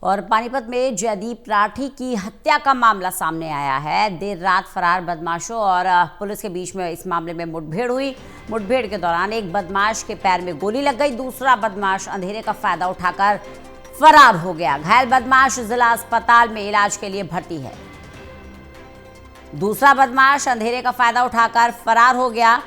और पानीपत में जयदीप राठी की हत्या का मामला सामने आया है। देर रात फरार बदमाशों और पुलिस के बीच में इस मामले में मुठभेड़ हुई। मुठभेड़ के दौरान एक बदमाश के पैर में गोली लग गई। दूसरा बदमाश अंधेरे का फायदा उठाकर फरार हो गया। घायल बदमाश जिला अस्पताल में इलाज के लिए भर्ती है। दूसरा बदमाश अंधेरे का फायदा उठाकर फरार हो गया।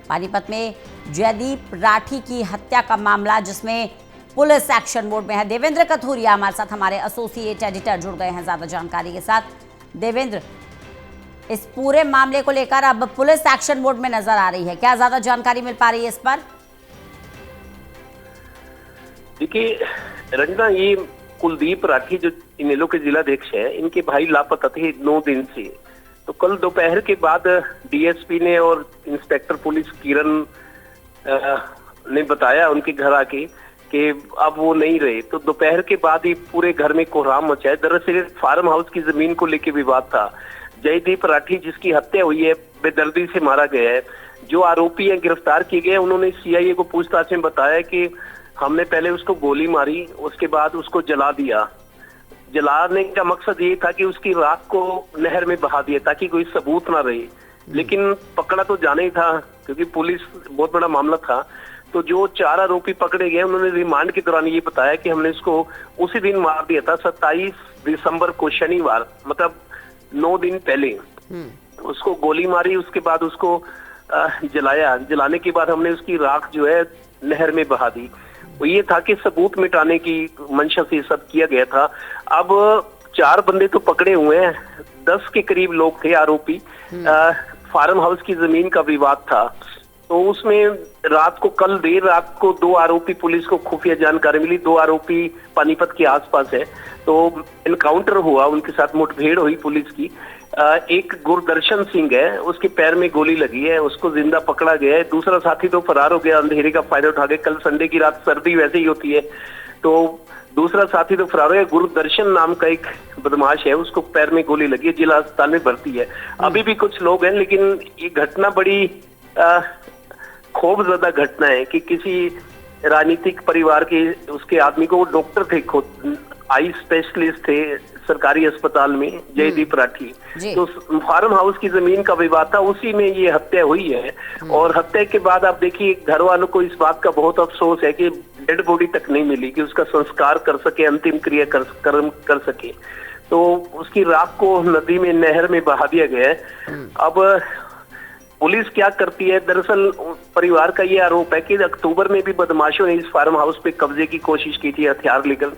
पानीपत में जयदीप राठी की हत्या का मामला, जिसमें पुलिस एक्शन मोड में है। देवेंद्र कथुरिया हमारे साथ, हमारे एसोसिएट एडिटर जुड़ गए हैं ज्यादा जानकारी के साथ। देवेंद्र, इस पूरे मामले को लेकर अब पुलिस एक्शन मोड में नजर आ रही है, क्या ज्यादा जानकारी मिल पा रही है इस पर? देखिए रंजना, ये कुलदीप राठी जो इनेलो के जिलाध्यक्ष है, इनके भाई लापता थे 9 दिन से। तो कल दोपहर के बाद डीएसपी ने और इंस्पेक्टर पुलिस किरण ने बताया उनके घर आके कि अब वो नहीं रहे। तो दोपहर के बाद ही पूरे घर में कोहराम मचा है। दरअसल फार्म हाउस की जमीन को लेकर विवाद था। जयदीप राठी जिसकी हत्या हुई है, बेदर्दी से मारा गया है। जो आरोपी हैं गिरफ्तार किए गए, उन्होंने सीआईए को पूछताछ में बताया कि हमने पहले उसको गोली मारी, उसके बाद उसको जला दिया। जलाने का मकसद ये था कि उसकी राख को नहर में बहा दिया ताकि कोई सबूत ना रहे। लेकिन पकड़ा तो जाना ही था, क्योंकि पुलिस बहुत बड़ा मामला था। तो जो 4 आरोपी पकड़े गए, उन्होंने रिमांड के दौरान ये बताया कि हमने इसको उसी दिन मार दिया था, 27 दिसंबर को, शनिवार, मतलब 9 दिन पहले उसको गोली मारी। उसके बाद उसको जलाया। जलाने के बाद हमने उसकी राख जो है नहर में बहा दी। वो ये था कि सबूत मिटाने की मंशा से सब किया गया था। अब 4 बंदे तो पकड़े हुए हैं, 10 के करीब लोग थे आरोपी। फार्म हाउस की जमीन का विवाद था, तो उसमें कल देर रात को 2 आरोपी, पुलिस को खुफिया जानकारी मिली, 2 आरोपी पानीपत के आसपास है। तो एनकाउंटर हुआ, उनके साथ मुठभेड़ हुई पुलिस की। एक गुरदर्शन सिंह है, उसके पैर में गोली लगी है, उसको जिंदा पकड़ा गया है। दूसरा साथी तो फरार हो गया अंधेरे का फायदा उठा के। कल संडे की रात, सर्दी वैसे ही होती है, तो दूसरा साथी तो फरार हो गया। गुरदर्शन नाम का एक बदमाश है, उसको पैर में गोली लगी है, जिला अस्पताल में भर्ती है। अभी भी कुछ लोग हैं, लेकिन ये घटना बड़ी खौफजदा घटना है कि किसी राजनीतिक परिवार के उसके आदमी को, वो डॉक्टर थे, खुद आई स्पेशलिस्ट थे सरकारी अस्पताल में, जयदीप राठी। तो फार्म हाउस की जमीन का विवाद था, उसी में ये हत्या हुई है। और हत्या के बाद आप देखिए, घर वालों को इस बात का बहुत अफसोस है कि डेड बॉडी तक नहीं मिली कि उसका संस्कार कर सके, अंतिम क्रिया कर सके। तो उसकी राख को नदी में, नहर में बहा दिया गया है। अब पुलिस क्या करती है? दरअसल परिवार का ये आरोप है कि अक्टूबर में भी बदमाशों ने इस फार्म हाउस पे कब्जे की कोशिश की थी, हथियार लेकर।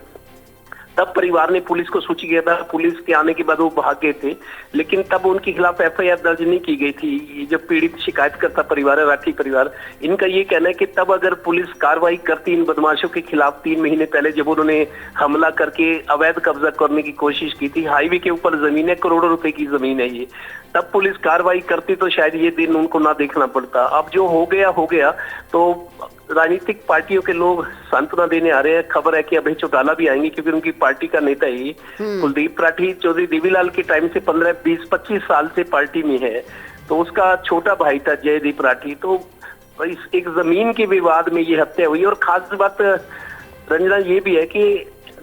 तब परिवार ने पुलिस को सूचित किया था। पुलिस के आने के बाद वो भाग गए थे, लेकिन तब उनके खिलाफ एफआईआर दर्ज नहीं की गई थी। ये जो पीड़ित शिकायतकर्ता परिवार है, राठी परिवार, इनका ये कहना है कि तब अगर पुलिस कार्रवाई करती इन बदमाशों के खिलाफ 3 महीने पहले, जब उन्होंने हमला करके अवैध कब्जा करने की कोशिश की थी, हाईवे के ऊपर जमीन है, करोड़ों रुपए की जमीन है ये, तब पुलिस कार्रवाई करती तो शायद ये दिन उनको ना देखना पड़ता। अब जो हो गया हो गया। तो राजनीतिक पार्टियों के लोग सांत्वना देने आ रहे हैं। खबर है कि अभय चौटाला भी आएंगे, क्योंकि उनकी पार्टी का नेता ही कुलदीप राठी चौधरी देवीलाल के टाइम से 15, 20, 25 साल से पार्टी में है। तो उसका छोटा भाई था जयदीप राठी। तो इस एक जमीन के विवाद में ये हत्या हुई। और खास बात रंजना ये भी है कि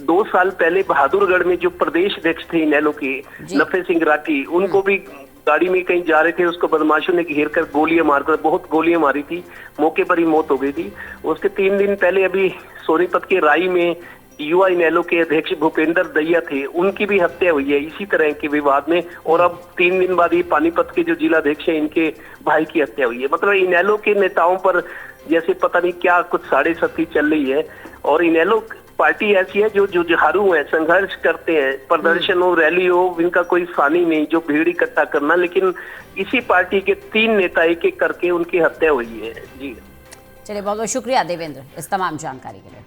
2 साल पहले बहादुरगढ़ में जो प्रदेश अध्यक्ष थे इनेलो के, नफे सिंह राठी, उनको भी गाड़ी में कहीं जा रहे थे, उसको बदमाशों ने घेर कर गोलियां मारकर, बहुत गोलियां मारी थी, मौके पर ही मौत हो गई थी। उसके 3 दिन पहले अभी सोनीपत के राई में युवा इनेलो के अध्यक्ष भूपेंद्र दहिया थे, उनकी भी हत्या हुई है इसी तरह के विवाद में। और अब 3 दिन बाद ये पानीपत के जो जिलाध्यक्ष है, इनके भाई की हत्या हुई है। मतलब इनेलो के नेताओं पर जैसे पता नहीं क्या कुछ साढ़े सती चल रही है। और इनेलो पार्टी ऐसी है जो जुझारू है, संघर्ष करते हैं, प्रदर्शन हो, रैली हो, इनका कोई सानी नहीं जो भीड़ इकट्ठा करना। लेकिन इसी पार्टी के 3 नेता एक एक करके उनकी हत्या हुई है। जी चलिए, बहुत बहुत शुक्रिया देवेंद्र इस तमाम जानकारी के लिए।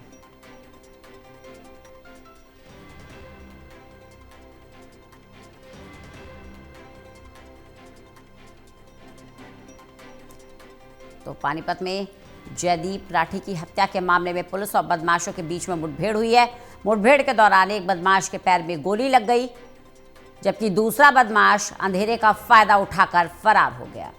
तो पानीपत में जयदीप राठी की हत्या के मामले में पुलिस और बदमाशों के बीच में मुठभेड़ हुई है। मुठभेड़ के दौरान एक बदमाश के पैर में गोली लग गई, जबकि दूसरा बदमाश अंधेरे का फायदा उठाकर फरार हो गया।